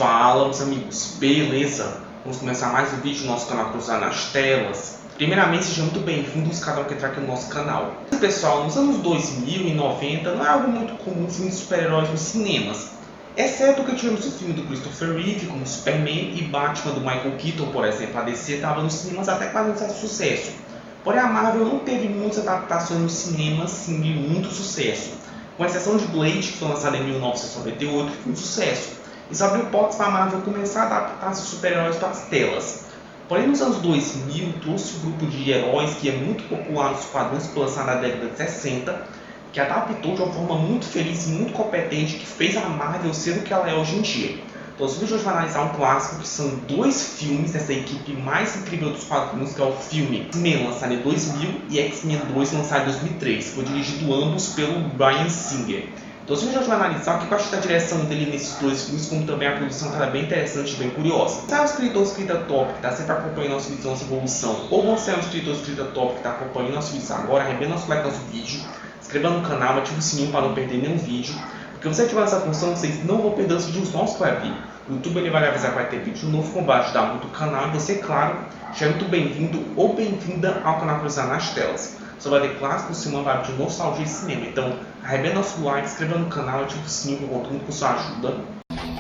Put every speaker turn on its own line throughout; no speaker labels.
Fala, meus amigos, beleza? Vamos começar mais um vídeo do nosso canal Cruzar nas Telas. Primeiramente, sejam muito bem-vindos cada um que entra aqui no nosso canal. Pessoal, nos anos 2000 e 90 não é algo muito comum filmes de super-heróis nos cinemas, exceto que tivemos o filme do Christopher Reeve, como Superman, e Batman do Michael Keaton, por exemplo. A DC estava nos cinemas até quase um certo sucesso. Porém, a Marvel não teve muitas adaptações nos cinemas sim, de muito sucesso, com exceção de Blade, que foi lançada em 1998, que foi um sucesso. Isso abriu portas para a Marvel começar a adaptar seus super-heróis para as telas. Porém, nos anos 2000, trouxe um grupo de heróis que é muito popular nos quadrinhos que foi lançado na década de 60, que adaptou de uma forma muito feliz e muito competente, que fez a Marvel ser o que ela é hoje em dia. Então, esse vídeo hoje vai analisar um clássico, que são dois filmes dessa equipe mais incrível dos quadrinhos, que é o filme X-Men, lançado em 2000, e X-Men 2, lançado em 2003. Foi dirigido ambos pelo Bryan Singer. Então, esse vídeo hoje vai analisar o que eu acho da direção dele nesses dois filmes, como também a produção, que ela é bem interessante e bem curiosa. Se é um escritor ou escrita top que está sempre acompanhando nosso vídeo, nossa evolução, ou você é um escritor ou escrita top que está acompanhando nosso vídeo agora, arrebenta nosso like no nosso vídeo, se inscreva no canal, ative o sininho para não perder nenhum vídeo, porque você ativar essa função, vocês não vão perder os vídeos novos que vai vir. O YouTube ele vai avisar que vai ter vídeo novo com base da muito do canal, e você, claro, já é muito bem-vindo ou bem-vinda ao canal Cruzar nas Telas. Só vai ter clássicos, cinema, vários de nostalgia e cinema. Então, arrebenta nosso like, se inscreva no canal, ative o sininho que eu conto muito com sua ajuda.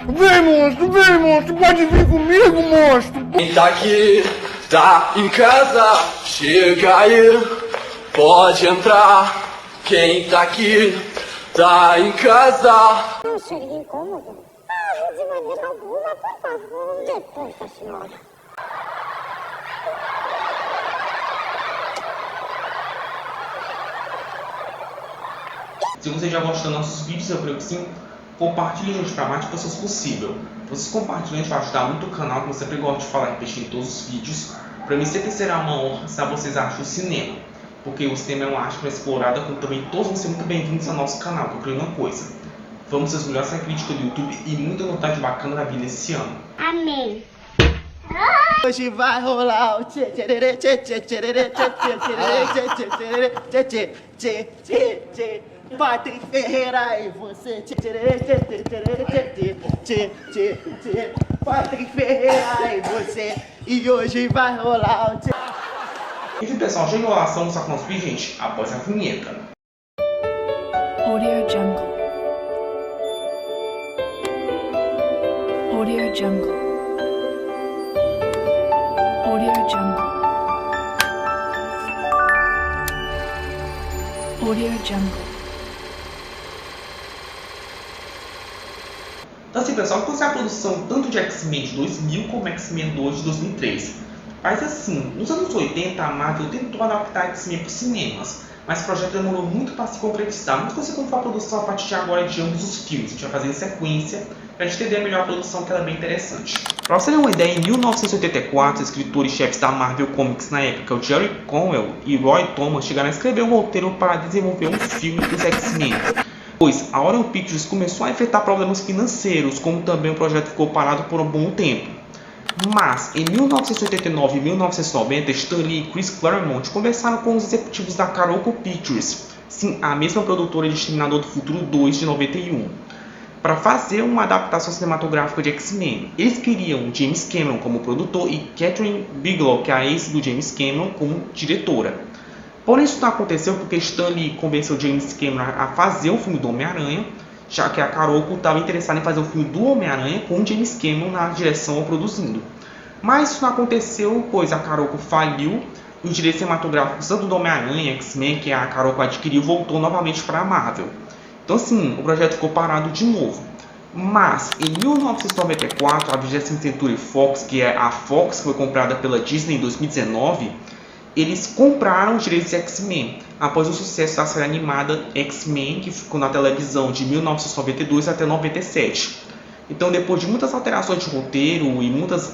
Vem, monstro, pode vir comigo, monstro!
Quem tá aqui, tá em casa, chega aí, pode entrar. Quem tá aqui, tá em casa.
Não seria incômodo? Ah, de maneira alguma, por favor, depois da senhora.
Se você já gostou dos nossos vídeos, eu creio que sim, compartilhe junto para mais pessoas possível. Vocês compartilhando vai ajudar muito o canal, que eu sempre gosto de falar e repetir em todos os vídeos. Para mim sempre será uma honra saber vocês acham do cinema, porque o cinema é uma arte para explorada, como também todos vão ser muito bem-vindos ao nosso canal, que eu creio uma coisa. Vamos ser os melhores na crítica do YouTube e muita novidade bacana vai vir nesse ano.
Amém.
Hoje vai rolar o tchê tchê tchê tchê tchê tchê tchê tchê tchê. Patrick Ferreira e você tchê tchê tchê tchê tchê tchê tchê. Patrick Ferreira e você, e hoje vai rolar o tchê.
Enfim, pessoal, chega a enrolação, vamos com os gente após a vinheta.
Audio Jungle. Audio Jungle. Audio Jungle. Audio Jungle.
Então assim, pessoal, trouxe a produção tanto de X-Men de 2000 como X-Men 2 de 2003. Mas assim, nos anos 80 a Marvel tentou adaptar X-Men para os cinemas, mas o projeto demorou muito para se concretizar. Muito conhecido como foi a produção a partir de agora de ambos os filmes. A gente vai fazer em sequência para a gente entender melhor a produção, que ela é bem interessante. Para você ter uma ideia, em 1984, os escritores-chefes da Marvel Comics na época, o Jerry Conwell e Roy Thomas, chegaram a escrever um roteiro para desenvolver um filme dos X-Men. Pois a Orion Pictures começou a enfrentar problemas financeiros, como também o projeto ficou parado por um bom tempo. Mas, em 1989 e 1990, Stan Lee e Chris Claremont conversaram com os executivos da Carolco Pictures, sim, a mesma produtora de Exterminador do Futuro 2 de 91, para fazer uma adaptação cinematográfica de X-Men. Eles queriam James Cameron como produtor e Catherine Bigelow, que é a ex do James Cameron, como diretora. Porém, isso não aconteceu porque Stan Lee convenceu James Cameron a fazer um filme do Homem-Aranha, já que a Carolco estava interessada em fazer um filme do Homem-Aranha com James Cameron na direção ou produzindo. Mas isso não aconteceu, pois a Carolco faliu e os direitos cinematográficos tanto do Homem-Aranha e X-Men, que a Carolco adquiriu, voltou novamente para a Marvel. Então assim, o projeto ficou parado de novo. Mas, em 1994, a 20ª Century Fox, que é a Fox que foi comprada pela Disney em 2019, eles compraram os direitos de X-Men, após o sucesso da série animada X-Men, que ficou na televisão de 1992 até 97. Então, depois de muitas alterações de roteiro e muitas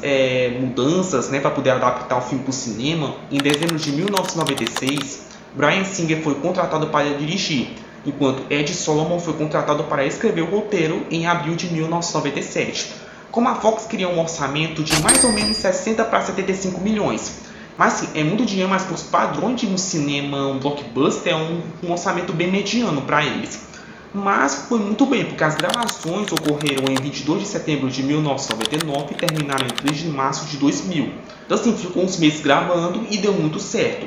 mudanças, para poder adaptar o filme para o cinema, em dezembro de 1996, Bryan Singer foi contratado para dirigir, enquanto Ed Solomon foi contratado para escrever o roteiro em abril de 1997. Como a Fox queria um orçamento de mais ou menos 60 para 75 milhões. Mas sim, é muito dinheiro, mas para os padrões de um cinema, um blockbuster, é um orçamento bem mediano para eles. Mas foi muito bem, porque as gravações ocorreram em 22 de setembro de 1999 e terminaram em 3 de março de 2000. Então assim, ficou uns meses gravando e deu muito certo.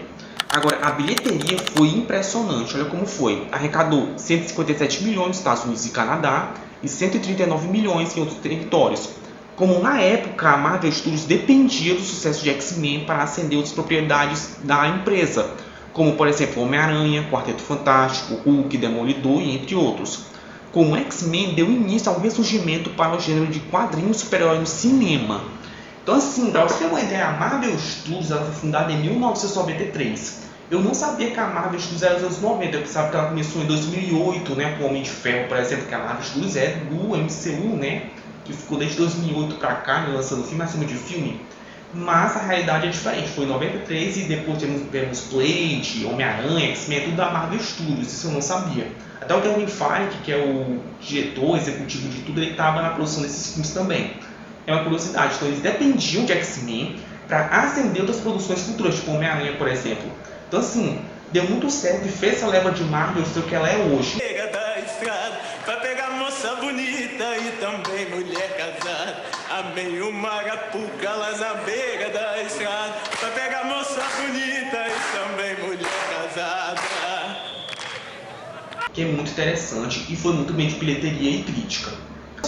Agora, a bilheteria foi impressionante, olha como foi. Arrecadou 157 milhões nos Estados Unidos e Canadá e 139 milhões em outros territórios. Como na época a Marvel Studios dependia do sucesso de X-Men para ascender outras propriedades da empresa, como por exemplo Homem-Aranha, Quarteto Fantástico, Hulk, Demolidor e entre outros. Como X-Men deu início a um ressurgimento para o gênero de quadrinhos super-herói no cinema. Então assim, para você ter uma ideia, a Marvel Studios ela foi fundada em 1993. Eu não sabia que a Marvel Studios era dos anos 90, eu pensava que ela começou em 2008, né, com o Homem de Ferro, por exemplo, que a Marvel Studios é do MCU, né, que ficou desde 2008 para cá, né, lançando filme acima de filme. Mas a realidade é diferente, foi em 93 e depois tivemos Blade, Homem-Aranha, X-Men, tudo da Marvel Studios, isso eu não sabia. Até o Kevin Feige, que é o diretor executivo de tudo, ele estava na produção desses filmes também. É uma curiosidade, então eles dependiam de X-Men para ascender outras produções futuras, tipo Homem-Aranha, por exemplo. Então assim, deu muito certo e fez essa leva de Marvel ser o que ela é hoje.
Chega da estrada pra pegar moça bonita e também mulher casada. Amei uma arapuca, elas à beira da estrada pra pegar moça bonita e também mulher casada.
Que é muito interessante e foi muito bem de bilheteria e crítica.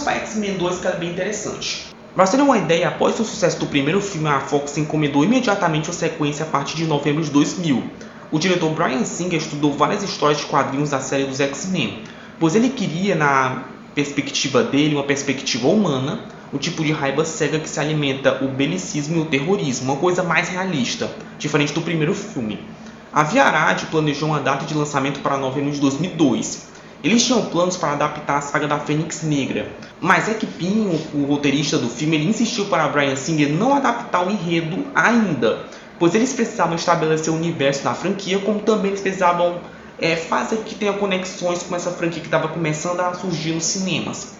Para X-Men 2 que é bem interessante. Para você ter uma ideia, após o sucesso do primeiro filme, a Fox encomendou imediatamente a sequência a partir de novembro de 2000. O diretor Bryan Singer estudou várias histórias de quadrinhos da série dos X-Men, pois ele queria, na perspectiva dele, uma perspectiva humana, o tipo de raiva cega que se alimenta o belicismo e o terrorismo, uma coisa mais realista, diferente do primeiro filme. A Via Arad planejou uma data de lançamento para novembro de 2002. Eles tinham planos para adaptar a saga da Fênix Negra, mas é que Pinho, o roteirista do filme, ele insistiu para Bryan Singer não adaptar o enredo ainda, pois eles precisavam estabelecer o universo da franquia, como também eles precisavam fazer que tenha conexões com essa franquia que estava começando a surgir nos cinemas.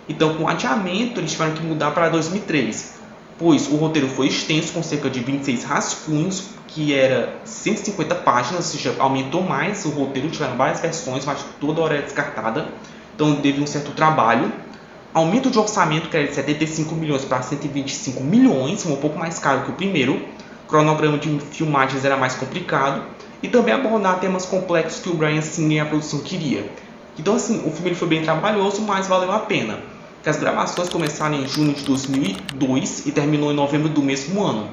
Então, com o adiamento, eles tiveram que mudar para 2003, pois o roteiro foi extenso, com cerca de 26 rascunhos, que era 150 páginas, ou seja, aumentou mais o roteiro, tiveram várias versões, mas toda hora é descartada, então teve um certo trabalho. Aumento de orçamento, que era de 75 milhões para 125 milhões, um pouco mais caro que o primeiro. O cronograma de filmagens era mais complicado, e também abordar temas complexos que o Bryan Singer e a produção queria. Então assim, o filme foi bem trabalhoso, mas valeu a pena. As gravações começaram em junho de 2002 e terminou em novembro do mesmo ano.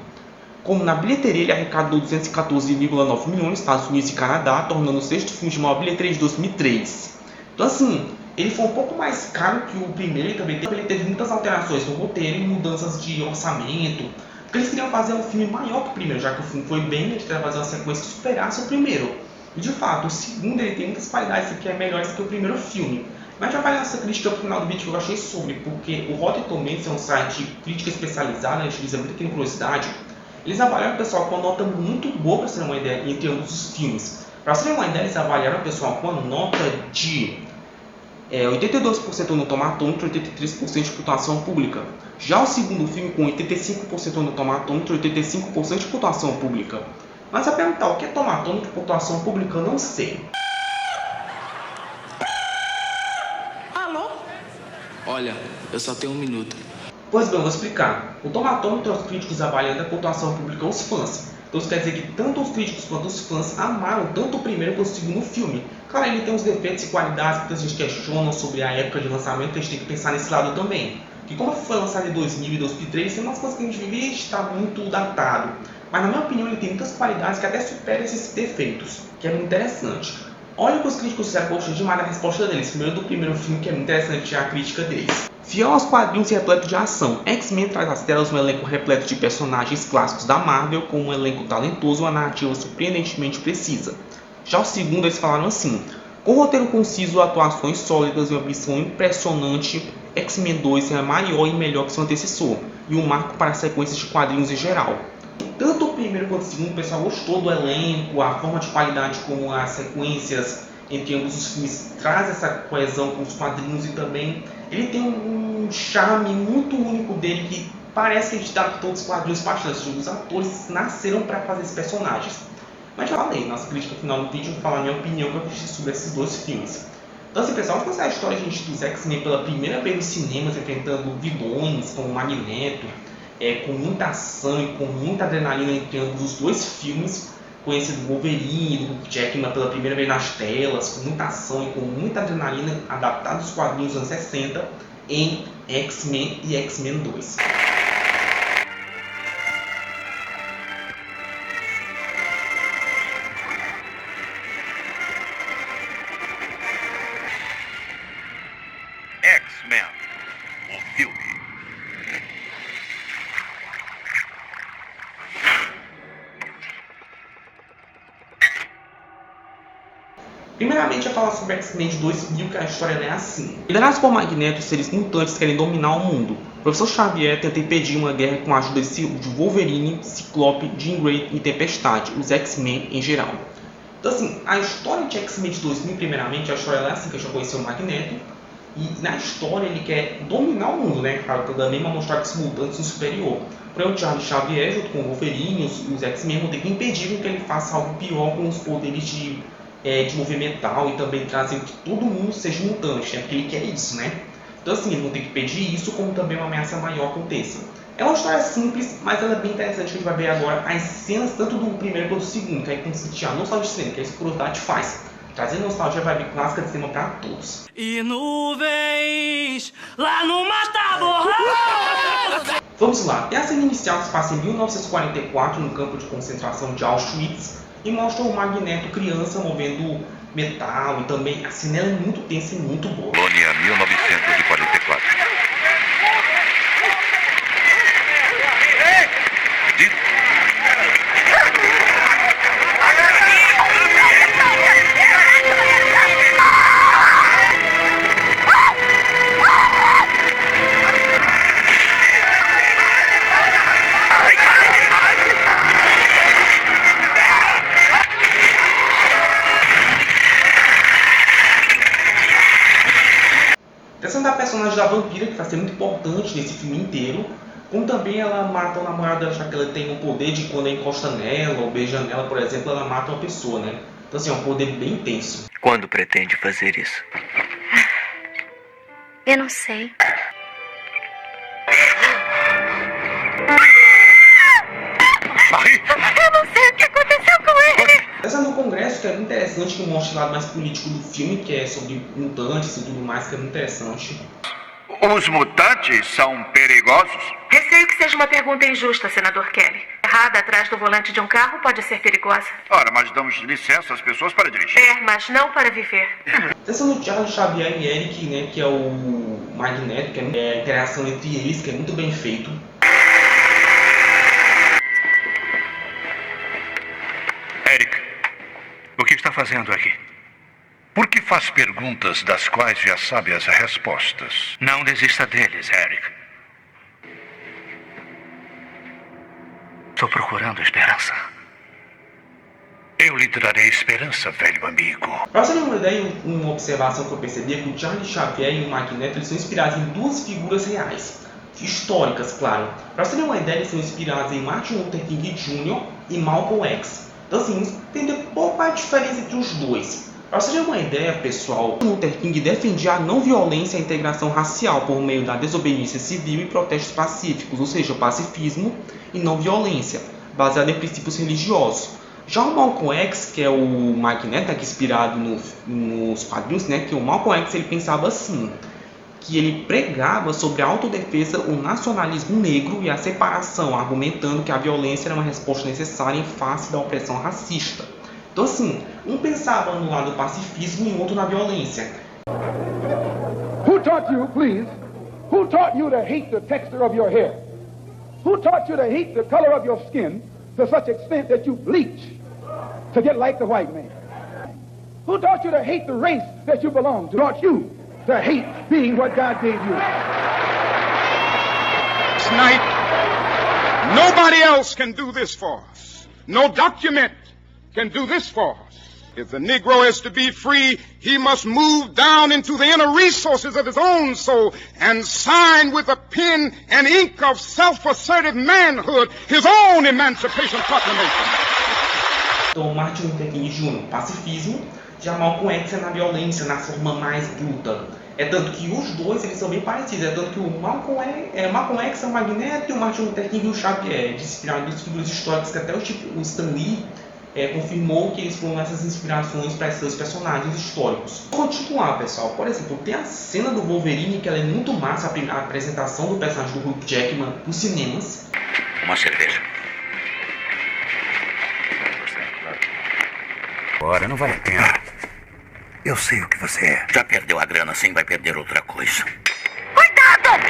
Como na bilheteria ele arrecadou 214,9 milhões nos Estados Unidos e Canadá, tornando o sexto filme de maior bilheteria de 2003. Então assim, ele foi um pouco mais caro que o primeiro e também ele teve muitas alterações no roteiro e mudanças de orçamento. Porque eles queriam fazer um filme maior que o primeiro, já que o filme foi bem, eles queriam fazer uma sequência que superasse o primeiro. E de fato, o segundo ele tem muitas qualidades que é melhor que o primeiro filme. Mas já vai nessa crítica pro final do vídeo que eu achei sobre, porque o Rotten Tomatoes é um site de crítica especializada, a gente utiliza muito aqui no Curiosidade. Eles avaliaram o pessoal com uma nota muito boa, para você ter uma ideia, entre ambos os filmes. Para você ter uma ideia, eles avaliaram o pessoal com uma nota de 82% no tomatômetro e 83% de pontuação pública. Já o segundo filme com 85% no tomatômetro e 85% de pontuação pública. Mas a perguntar o que é tomatômetro e pontuação pública, eu não sei.
Alô?
Olha, eu só tenho 1 minuto.
Pois bem, eu vou explicar. O tomatômetro, os críticos avaliando a pontuação pública aos fãs. Então isso quer dizer que tanto os críticos quanto os fãs amaram tanto o primeiro quanto o segundo filme. Claro, ele tem uns defeitos e qualidades que muita gente questiona sobre a época de lançamento, a gente tem que pensar nesse lado também. Que como foi lançado em 2000 e 2003, tem umas coisas que a gente vê e está muito datado. Mas na minha opinião ele tem muitas qualidades que até superam esses defeitos, que é muito interessante. Olha o que os críticos fizeram, gostei demais da resposta deles. Primeiro do primeiro filme, que é muito interessante a crítica deles. Fiel aos quadrinhos e repleto de ação, X-Men traz às telas um elenco repleto de personagens clássicos da Marvel, com um elenco talentoso e uma narrativa surpreendentemente precisa. Já o segundo, eles falaram assim: com roteiro conciso, atuações sólidas e uma ambição impressionante, X-Men 2 é maior e melhor que seu antecessor, e um marco para sequências de quadrinhos em geral. Tanto o primeiro quanto o segundo, o pessoal gostou do elenco, a forma de qualidade como as sequências entre ambos os filmes traz essa coesão com os quadrinhos, e também ele tem um charme muito único dele que parece que a gente dá todos os quadrinhos bastante. Os atores nasceram para fazer esses personagens. Mas já falei, nossa crítica final do vídeo, eu vou falar a minha opinião que eu fiz sobre esses dois filmes. Então assim, pessoal, vamos conhecer a história dos X-Men pela primeira vez nos cinemas, enfrentando vilões como o Magneto, com muita ação e com muita adrenalina entre ambos os dois filmes, conhecido Wolverine, do Hugh Jackman pela primeira vez nas telas, com muita ação e com muita adrenalina, adaptado dos quadrinhos dos anos 60 em X-Men e X-Men 2.
X-Men, o filme.
Primeiramente, eu falar sobre X-Men de 2000, que a história é assim. Liderados por Magneto, os seres mutantes querem dominar o mundo. O Professor Xavier tenta impedir uma guerra com a ajuda de Wolverine, Ciclope, Jean Grey e Tempestade, os X-Men em geral. Então assim, a história de X-Men de 2000, primeiramente, a história é assim, que a gente já conheceu o Magneto. E na história ele quer dominar o mundo, né? Claro, também para mostrar que os mutantes são superior. Porém, o Charles Xavier, junto com o Wolverine e os X-Men, vão ter que impedir que ele faça algo pior com os poderes de movimental e também trazer que todo mundo seja mutante, né? Porque ele quer isso, né? Então assim, eles vão ter que impedir isso, como também uma ameaça maior aconteça. É uma história simples, mas ela é bem interessante, que a gente vai ver agora as cenas tanto do primeiro quanto do segundo, que aí quando sentir a nostalgia de cinema, que a curiosidade faz. Trazendo nostalgia, vai vir clássica de cinema para todos.
E nuvens lá no mar tá borrado.
Vamos lá, tem a cena inicial que se passa em 1944 no campo de concentração de Auschwitz e mostra o Magneto criança movendo metal e também a cena é muito tensa e muito boa.
Polônia, 1944.
Da personagem da vampira, que vai ser muito importante nesse filme inteiro, como também ela mata o namorado dela, já que ela tem o poder de quando ela encosta nela ou beija nela, por exemplo, ela mata uma pessoa, né? Então assim, é um poder bem intenso.
Quando pretende fazer isso?
Eu não sei. Eu não sei o que aconteceu com ele.
Essa no Congresso, que é muito interessante, que mostra o lado mais político do filme, que é sobre mutantes e tudo mais, que é muito interessante.
Os mutantes são perigosos?
Receio que seja uma pergunta injusta, senador Kelly. Errada atrás do volante de um carro pode ser perigosa.
Ora, mas damos licença às pessoas para dirigir.
Mas não para viver.
Essa no Charles Xavier e Eric, né, que é o Magneto, que é a interação entre eles, que é muito bem feito.
Eric, o que está fazendo aqui? Por que faz perguntas das quais já sabe as respostas? Não desista deles, Eric. Estou procurando esperança. Eu lhe trarei esperança, velho amigo.
Para você ter uma ideia, uma observação que eu percebi é que o Charles Xavier e o Magneto eles são inspirados em duas figuras reais, históricas, claro. Para você ter uma ideia, eles são inspirados em Martin Luther King Jr. e Malcolm X. Então assim, tem pouca diferença entre os dois. Para você ter uma ideia, pessoal, Luther King defendia a não violência e a integração racial por meio da desobediência civil e protestos pacíficos, ou seja, pacifismo e não violência, baseado em princípios religiosos. Já o Malcolm X, que é o Magneto, que é inspirado nos quadrinhos, né, que o Malcolm X ele pensava assim, que ele pregava sobre a autodefesa, o nacionalismo negro e a separação, argumentando que a violência era uma resposta necessária em face da opressão racista. Então assim, um pensava no lado do pacifismo e o outro na violência.
Who taught you, please? Who taught you to hate the texture of your hair? Who taught you to hate the color of your skin to such extent that you bleach to get like the white man? Who taught you to hate the race that you belong to? Taught you to hate being what God gave you?
Tonight, nobody else can do this for us. No document can do this for us. If the Negro is to be free, he must move down into the inner resources of his own soul and sign with a pen and ink of self-assertive manhood his own Emancipation Proclamation.
Então, Martin Luther King Jr., pacifismo, Já Malcolm X é na violência, na forma mais bruta. É tanto que os dois eles são bem parecidos. É tanto que o Malcolm X é o Magneto e o Martin Luther King e o Xavier, inspirados em figuras históricas que até o Stan Lee confirmou que eles foram essas inspirações para esses personagens históricos. Vou continuar, pessoal. Por exemplo, tem a cena do Wolverine, que ela é muito massa, a apresentação do personagem do Hugh Jackman nos cinemas.
Uma cerveja. Agora não vale a pena. Eu sei o que você é. Já perdeu a grana, assim vai perder outra coisa.
Cuidado!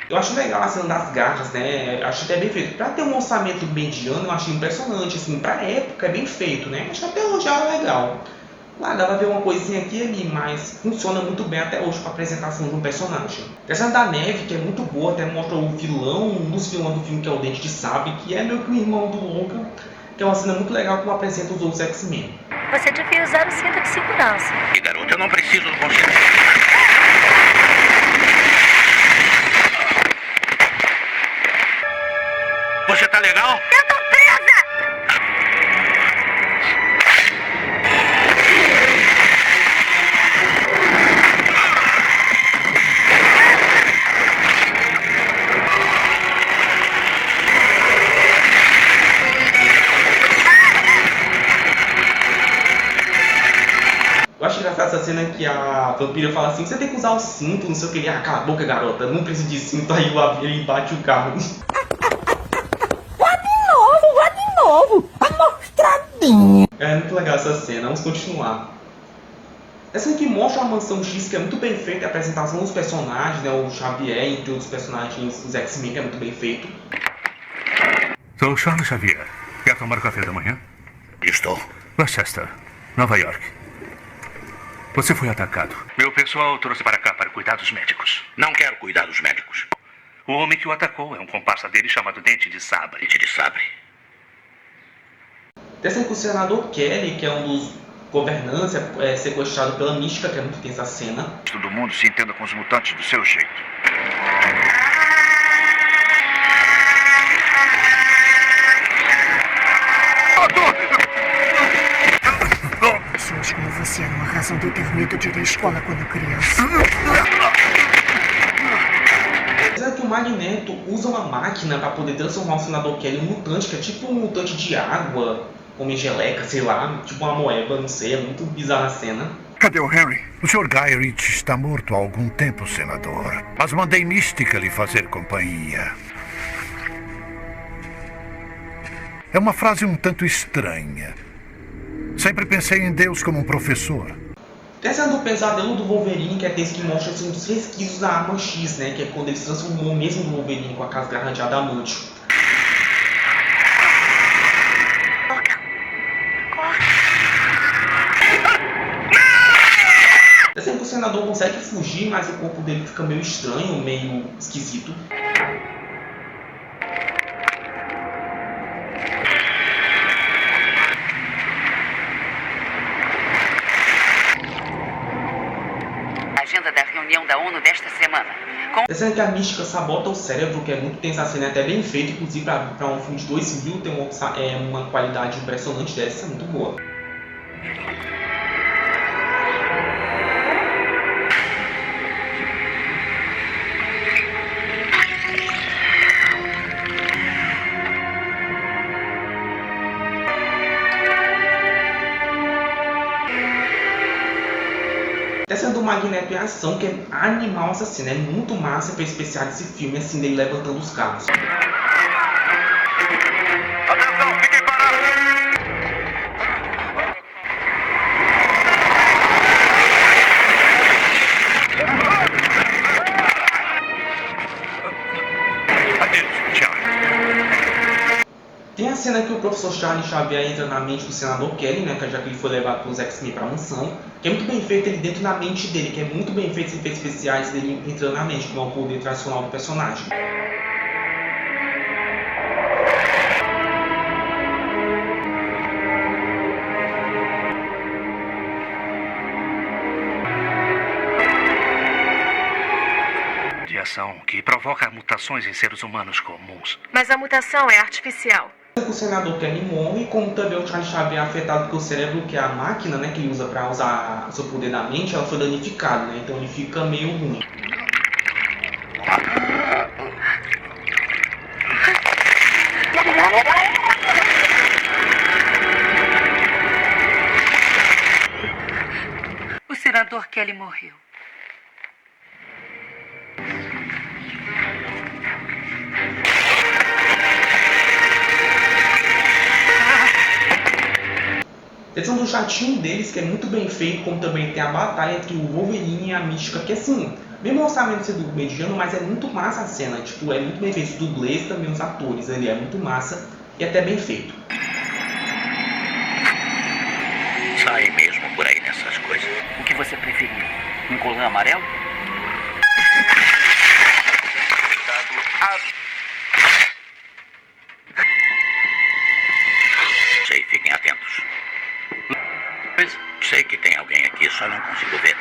Eu acho legal a cena das garras, né? Acho até bem feito. Pra ter um orçamento mediano, eu achei impressionante, assim, pra época é bem feito, né? Acho que até hoje era legal. Lá dá pra ver uma coisinha aqui e ali, mas funciona muito bem até hoje com a apresentação de um personagem. A cena da neve, que é muito boa, até mostra o vilão, um dos vilões do filme, que é o Dente de Sabre, que é meio que o irmão do Logan, que é uma cena muito legal como apresenta os outros X-Men.
Você devia usar o cinto de segurança.
E garoto, eu não preciso do conselho. Você tá legal?
Eu tô presa!
Eu acho engraçado essa cena que a vampira fala assim: você tem que usar o cinto, não sei o que. Ah, cala a boca, garota, não preciso de cinto. Aí ele bate o carro.
Vá de novo! Amostradinha!
É muito legal essa cena, vamos continuar. Essa cena que mostra a Mansão X, que é muito bem feita, a apresentação dos personagens, né, o Xavier, entre outros personagens dos X-Men, que é muito bem feito.
Sou Charles Xavier. Quer tomar café da manhã? Estou. Westchester, Nova York. Você foi atacado. Meu pessoal trouxe para cá para cuidar dos médicos. Não quero cuidar dos médicos. O homem que o atacou é um comparsa dele chamado Dente de Sabre. Dente de Sabre?
Dessa que o senador Kelly, que é um dos governantes, é sequestrado pela Mística, que é muito tensa a cena.
Todo mundo se entenda com os mutantes do seu jeito.
Pessoas como você eram a razão de eu ter medo de ir à escola quando criança.
Apesar que o Magneto usa uma máquina para poder transformar o senador Kelly em um mutante, que é tipo um mutante de água, homem geleca, sei lá, tipo uma moeba, não sei, é muito bizarra a cena.
Cadê o Henry? O Sr. Gyrich está morto há algum tempo, senador. Mas mandei Mística lhe fazer companhia. É uma frase um tanto estranha. Sempre pensei em Deus como um professor.
Tem a cena do pesadelo do Wolverine, que é esse que mostra assim, um dos resquícios da arma X, né? Que é quando ele se transformou mesmo no Wolverine com aquelas garras de adamantio. Tem a cena que o senador consegue fugir, mas o corpo dele fica meio estranho, meio esquisito.
Agenda da reunião da ONU desta semana.
A cena que a Mística sabota o cérebro, que é muito tensa, a cena é até bem feita, inclusive para um filme de 2000 tem uma qualidade impressionante dessa, muito boa. Essa do Magneto em ação, que é animal essa cena, é muito massa para especial desse filme, assim, dele levantando os carros.
Atenção, fiquem parados!
Tem a cena que o professor Charles Xavier entra na mente do senador Kelly, né, já que ele foi levado pelos X-Men para a mansão, que é muito bem feito ele dentro da mente dele, que é muito bem feito os efeitos especiais dele entrando na mente, como é o poder tradicional do personagem.
Dia mutação que provoca mutações em seres humanos comuns.
Mas a mutação é artificial.
O senador Kelly morre, como também o Charles Xavier é afetado porque o cérebro, que é a máquina, né, que ele usa para usar o seu poder da mente, ela foi danificada, né? Então ele fica meio ruim.
O senador Kelly morreu.
Eles são do jatinho deles, que é muito bem feito, como também tem a batalha entre o Wolverine e a Mística, que assim, mesmo o orçamento sendo mediano, mas é muito massa a cena, tipo, é muito bem feito, os dublês também, os atores ali, é muito massa e até bem feito.
Sai mesmo por aí nessas coisas. O que você preferia? Um colã amarelo? Sei, fiquem atentos. Sei que tem alguém aqui, só não consigo ver.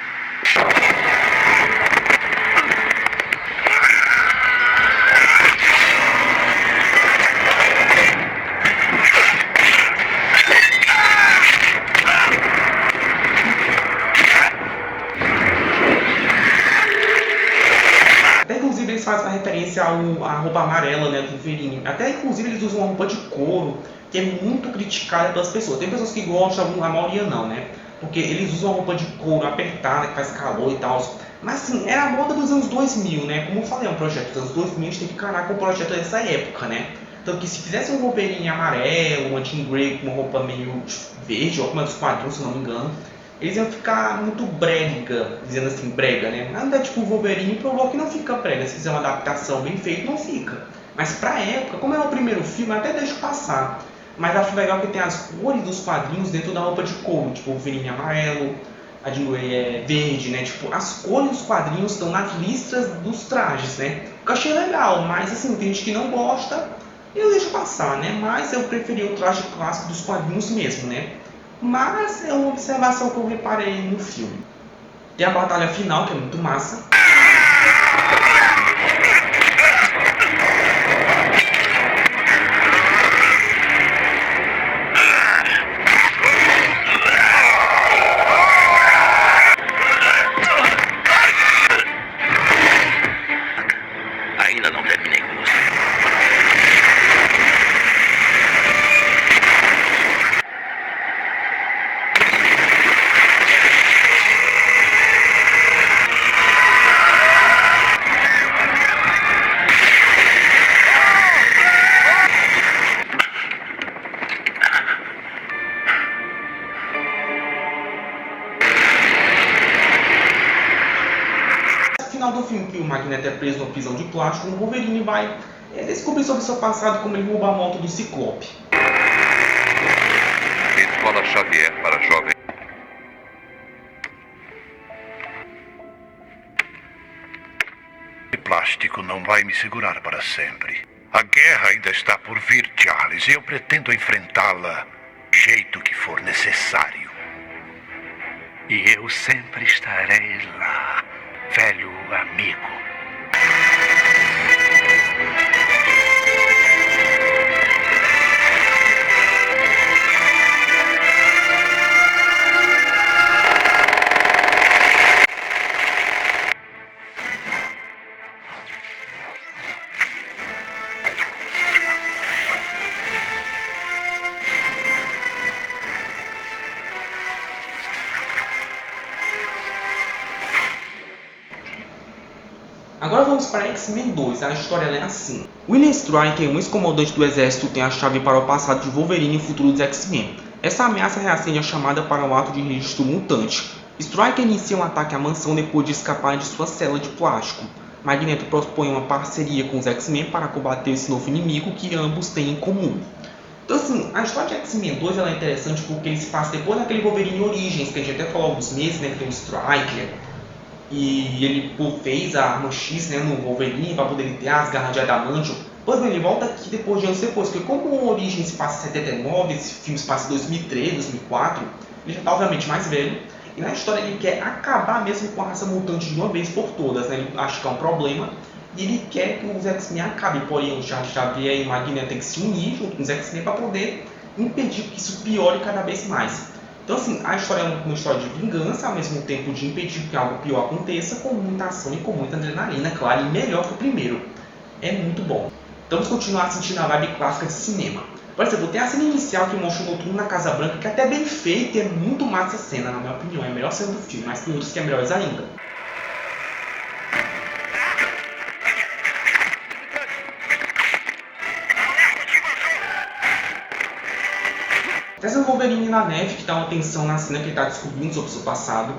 Até inclusive eles fazem uma referência à roupa amarela, né, do Wolverine. Até inclusive eles usam uma roupa de couro, que é muito criticada pelas pessoas. Tem pessoas que gostam, a maioria não, né? Porque eles usam uma roupa de couro apertada, que faz calor e tal. Mas assim, era a moda dos anos 2000, né? Como eu falei, é um projeto dos anos 2000, a gente tem que encarar com o projeto dessa época, né? Tanto que se fizesse um Wolverine amarelo, uma Jean Grey com uma roupa meio verde, ou como é dos quadrinhos, se não me engano, eles iam ficar muito brega, dizendo assim, brega, né? Nada tipo o Wolverine provou que não fica brega. Se fizer uma adaptação bem feita, não fica. Mas pra época, como é o primeiro filme, até deixo passar. Mas acho legal que tem as cores dos quadrinhos dentro da roupa de couro, tipo o Wolverine amarelo, a Jean Grey é verde, né? Tipo, as cores dos quadrinhos estão nas listras dos trajes, né? O que eu achei legal, mas assim, tem gente que não gosta, eu deixo passar, né? Mas eu preferi o traje clássico dos quadrinhos mesmo, né? Mas é uma observação que eu reparei no filme. Tem a batalha final, que é muito massa.
Ainda não terminei com você.
No final do filme, que o Magneto é preso numa prisão de plástico, o Wolverine vai descobrir sobre seu passado e como ele rouba a moto do Ciclope.
Escola Xavier para jovens. O plástico não vai me segurar para sempre. A guerra ainda está por vir, Charles, e eu pretendo enfrentá-la do jeito que for necessário.
E eu sempre estarei lá, velho amigo.
Agora vamos para X-Men 2, a história é assim. William Stryker, um ex-comandante do exército, tem a chave para o passado de Wolverine e o futuro dos X-Men. Essa ameaça reacende a chamada para um ato de registro mutante. Stryker inicia um ataque à mansão depois de escapar de sua cela de plástico. Magneto propõe uma parceria com os X-Men para combater esse novo inimigo que ambos têm em comum. Então assim, a história de X-Men 2 ela é interessante porque ele se passa depois daquele Wolverine Origins, que a gente até falou há alguns meses, né, que tem o Stryker. E ele fez a arma X, né, no Wolverine para poder ter as garras de adamantio. Pois bem, ele volta aqui depois de anos depois, porque como o Origem se passa em 79, esse filme se passa em 2003, 2004, ele já está obviamente mais velho. E na história ele quer acabar mesmo com a raça mutante de uma vez por todas, né? Ele acha que é um problema. e ele quer que os X-Men acabem, porém o Charles Xavier e o Magneto têm que se unir junto com os X-Men para poder impedir que isso piore cada vez mais. Então assim, a história é uma história de vingança, ao mesmo tempo de impedir que algo pior aconteça, com muita ação e com muita adrenalina, claro, e melhor que o primeiro. É muito bom. Então vamos continuar sentindo a vibe clássica de cinema. Por exemplo, tem a cena inicial que mostra o Noturno na Casa Branca, que é até bem feita e é muito massa a cena, na minha opinião. É a melhor cena do filme, mas tem outros que é melhores ainda. Tem essa Wolverine na neve, que dá uma tensão na cena que ele está descobrindo sobre o seu passado.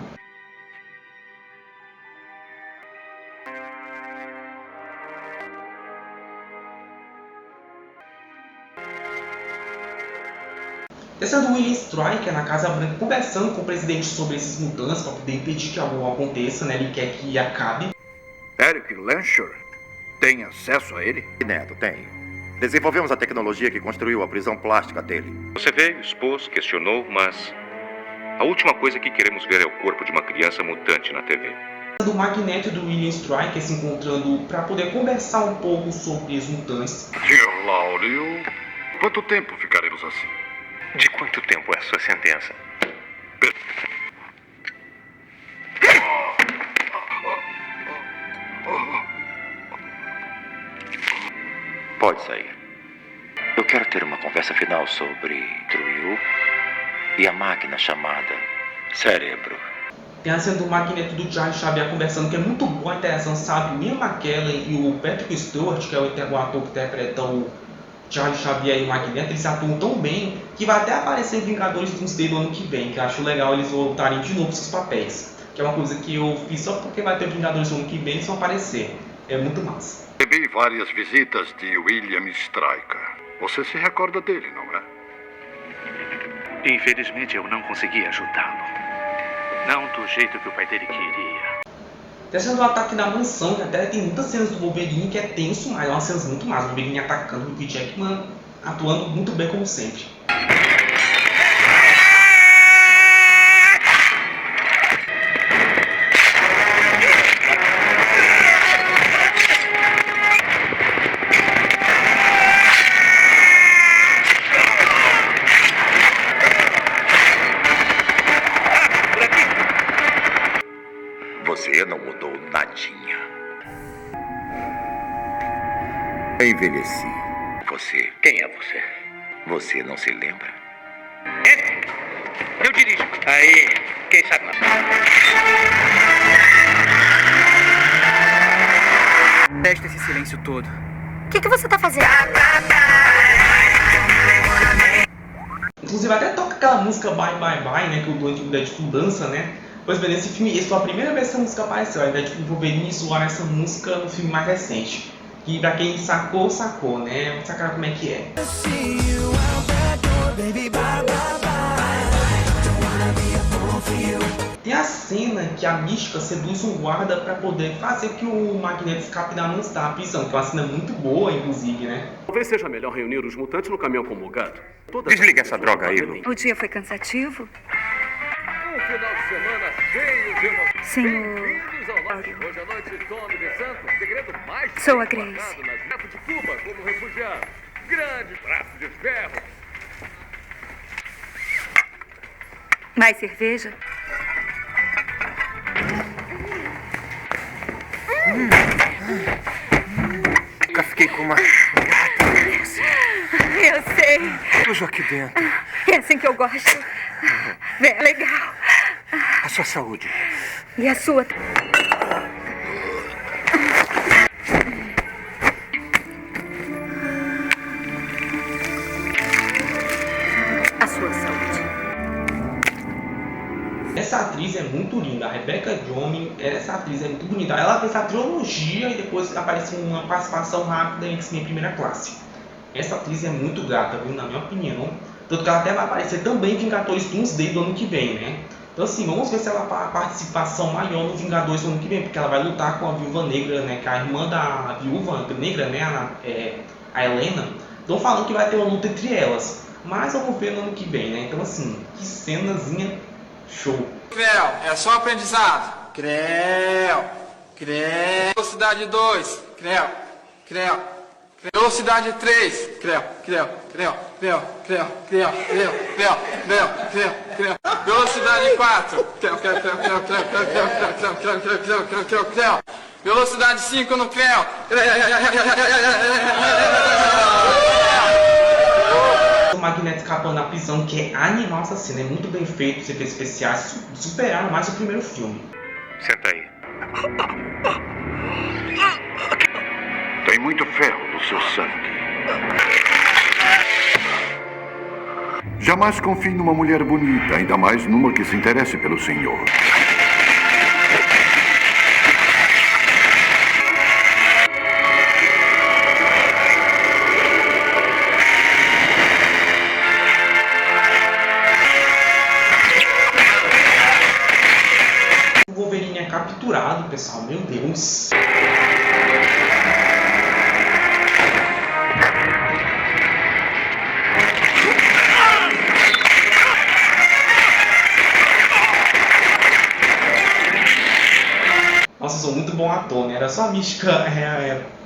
Essa do William Stryker na Casa Branca conversando com o presidente sobre esses mutantes para poder impedir que algo aconteça, né? Ele quer que acabe.
Eric Lensher tem acesso a ele?
Neto, tenho. Desenvolvemos a tecnologia que construiu a prisão plástica dele.
Você veio, expôs, questionou, mas a última coisa que queremos ver é o corpo de uma criança mutante na TV.
Do Magneto e do William Stryker se encontrando para poder conversar um pouco sobre os mutantes.
Sr. Laurel, quanto tempo ficaremos assim?
De quanto tempo é a sua sentença?
Pode sair. Eu quero ter uma conversa final sobre Trill e a máquina chamada Cérebro.
Tem a cena do Magneto e do Charles Xavier conversando, que é muito boa a interação, sabe? O Ian McKellen e o Patrick Stewart, que é o ator que interpreta o Charles Xavier e o Magneto, eles atuam tão bem que vai até aparecer em Vingadores Doomsday do ano que vem, que eu acho legal eles voltarem de novo seus papéis. Que é uma coisa que eu fiz só porque vai ter Vingadores do ano que vem, eles vão aparecer. É muito massa.
Recebi várias visitas de William Stryker. Você se recorda dele, não é?
Infelizmente eu não consegui ajudá-lo. Não do jeito que o pai dele queria.
Tem a cena do ataque da mansão, que até tem muitas cenas do Wolverine que é tenso, mas é umas cenas muito massas. O Wolverine atacando, o Hugh Jackman atuando muito bem como sempre.
Você não mudou nadinha. Envelheci.
Você? Quem é você?
Você não se lembra?
Eu dirijo. Aí, quem sabe não.
Presta esse silêncio todo.
O que você tá fazendo?
Inclusive até toca aquela música Bye Bye Bye, né? Que o antigo Deadpool dança, né? Pois bem, nesse filme, essa foi a primeira vez que essa música apareceu. Ao invés de Wolverine zoar essa música no filme mais recente. Que pra quem sacou, sacou, né? Vamos sacar como é que é. Tem a cena que a Mística seduz um guarda pra poder fazer que o Magneto escape da prisão. Que é uma cena muito boa, inclusive, né?
Talvez seja melhor reunir os mutantes no caminhão com o Mugato.
Desliga essa droga aí, Lu.
O dia foi cansativo?
Um final de semana cheio de emoções.
Senhor...
Bem-vindos ao nosso Hoje à Noite Tome de Santos, segredo mais
Sou a
bem
Grace.
guardado nas neto de Cuba como refugiado. Grande braço de ferro.
Mais cerveja?
Nunca fiquei com uma...
Eu sei.
Sujo aqui dentro.
É assim que eu gosto. É legal.
A sua saúde.
E a sua? A sua saúde.
Essa atriz é muito linda, a Rebecca Romijn, essa atriz é muito bonita. Ela fez a trilogia e depois apareceu uma participação rápida em X-Men Primeira Classe. Essa atriz é muito gata, viu, na minha opinião. Tanto que ela até vai aparecer também em Vingadores Doomsday do ano que vem, né? Então assim, vamos ver se ela tem uma participação maior no Vingadores do ano que vem, porque ela vai lutar com a Viúva Negra, né? Que é a irmã da Viúva Negra, né? A Helena. Estão falando que vai ter uma luta entre elas. Mas vamos ver no ano que vem, né? Então assim, que cenazinha show.
É só aprendizado. Velocidade 2.
Creu, creu. Velocidade 3. Creu, creu, creu, creu, creu, creu, creu, creu, creu, creu, creu. Velocidade 4. Creu, creu, creu, creu, creu, creu, creu, creu, creu, creu, creu, creu, creu, creu. Velocidade 5 no creu.
O Magneto escapando da prisão, que é animal essa cena, é muito bem feito, os efeitos especiais superaram mais o primeiro filme.
Senta aí.
Tem muito ferro no seu sangue. Jamais confie numa mulher bonita, ainda mais numa que se interesse pelo senhor.
O Wolverine é capturado, pessoal, meu Deus. Nossa, eu sou muito bom ator, né? Era só a Mística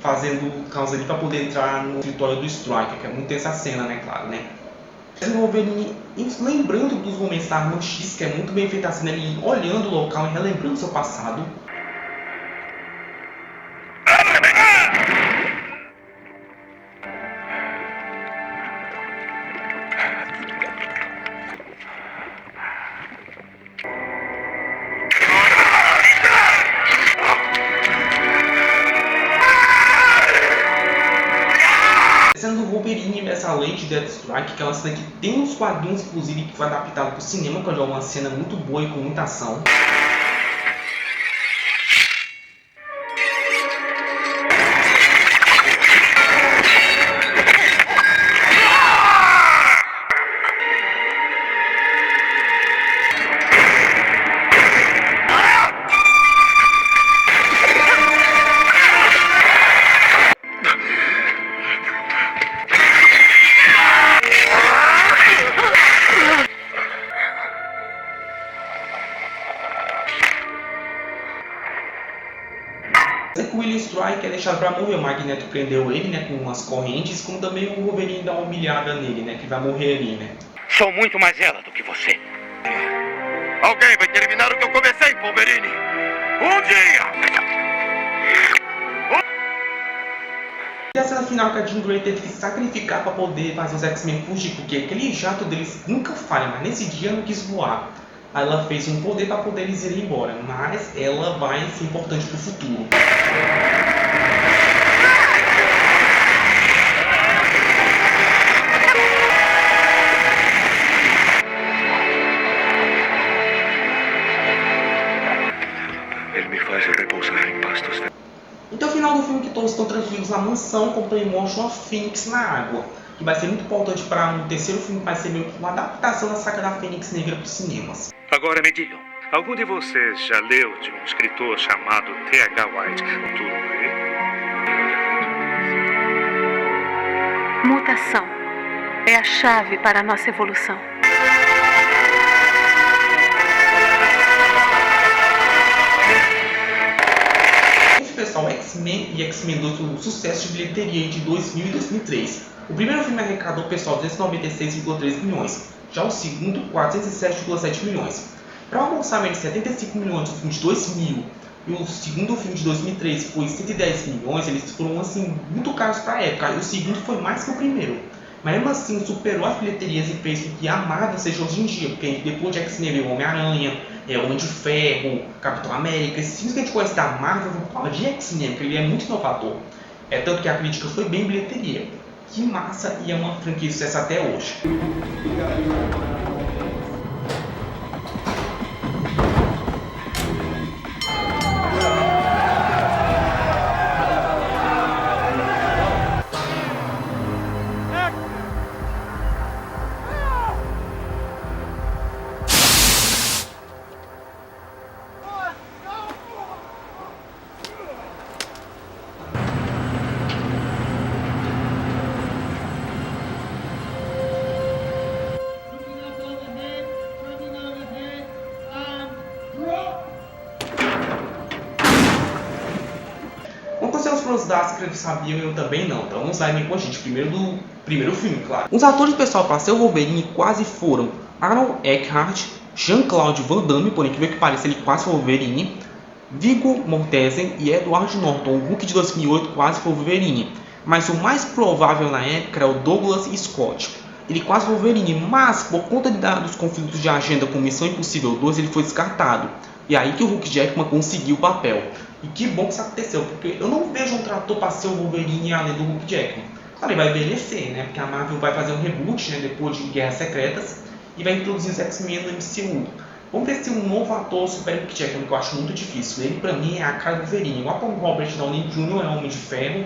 fazendo causa ali pra poder entrar no escritório do Stryker, que é muito essa cena, né? Claro, né? O Wolverine, lembrando dos momentos da Arma X, que é muito bem feita a cena, ele olhando o local e relembrando seu passado. Cena do Wolverine nessa Lady Deathstrike, que é uma cena que tem uns quadrinhos, inclusive, que foi adaptado para o cinema, que é uma cena muito boa e com muita ação. O William Stryker é deixado pra morrer, o Magneto prendeu ele, né, com umas correntes, como também o Wolverine dá uma humilhada nele, né, que vai morrer ali, né.
Sou muito mais ela do que você. Alguém vai terminar o que eu comecei, Wolverine! Um dia!
E a cena final que a Jean Grey teve que se sacrificar pra poder fazer os X-Men fugir, porque aquele jato deles nunca falha, mas nesse dia não quis voar. Aí ela fez um poder para poder eles irem embora, mas ela vai ser importante para o futuro.
Ele me faz repousar em pastos.
Então, o final do filme que todos estão tranquilos na mansão, como também mostra uma Fênix na água, que vai ser muito importante para um terceiro filme que vai ser meio que uma adaptação da saga da Fênix Negra para os cinemas.
Agora me digam, algum de vocês já leu de um escritor chamado T.H. White?
Mutação é a chave para a nossa evolução.
Pessoal, X-Men e X-Men 2 foi um sucesso de bilheteria de 2000 e 2003. O primeiro filme arrecadou, pessoal, 296,3 milhões, já o segundo 407,7 milhões. Para um orçamento de 75 milhões do filme de 2000 e o segundo filme de 2003 foi 110 milhões, eles foram assim muito caros para a época, e o segundo foi mais que o primeiro. Mas mesmo assim superou as bilheterias e fez com que a Marvel seja hoje em dia, porque depois de X-Men veio Homem-Aranha, Homem de Ferro, Capitão América, esses filmes que a gente conhece da Marvel vão falar de X-Men, porque ele é muito inovador. Tanto que a crítica foi bem bilheteria. Que massa, e é uma franquia de sucesso até hoje. curiosidades que eles sabiam eu também não. Então vamos lá com a gente. Primeiro do primeiro filme, claro. Os atores, pessoal, para ser o Wolverine quase foram Aaron Eckhart, Jean-Claude Van Damme, por incrível que pareça, ele quase foi o Wolverine, Viggo Mortensen e Edward Norton. O Hulk de 2008 quase foi o Wolverine. Mas o mais provável na época era o Douglas Scott. Ele quase foi o Wolverine, mas por conta dos conflitos de agenda com Missão Impossível 2, ele foi descartado. E aí que o Hugh Jackman conseguiu o papel. E que bom que isso aconteceu, porque eu não vejo um trator para ser o Wolverine além do Hugh Jackman. Claro, ele vai envelhecer, né? Porque a Marvel vai fazer um reboot, né? Depois de Guerras Secretas, e vai introduzir os X-Men no MCU. Vamos ver se um novo ator supera o Hugh Jackman, que eu acho muito difícil. Ele, pra mim, é a cara do Wolverine. Igual o Robert Downey Jr. é Homem de Ferro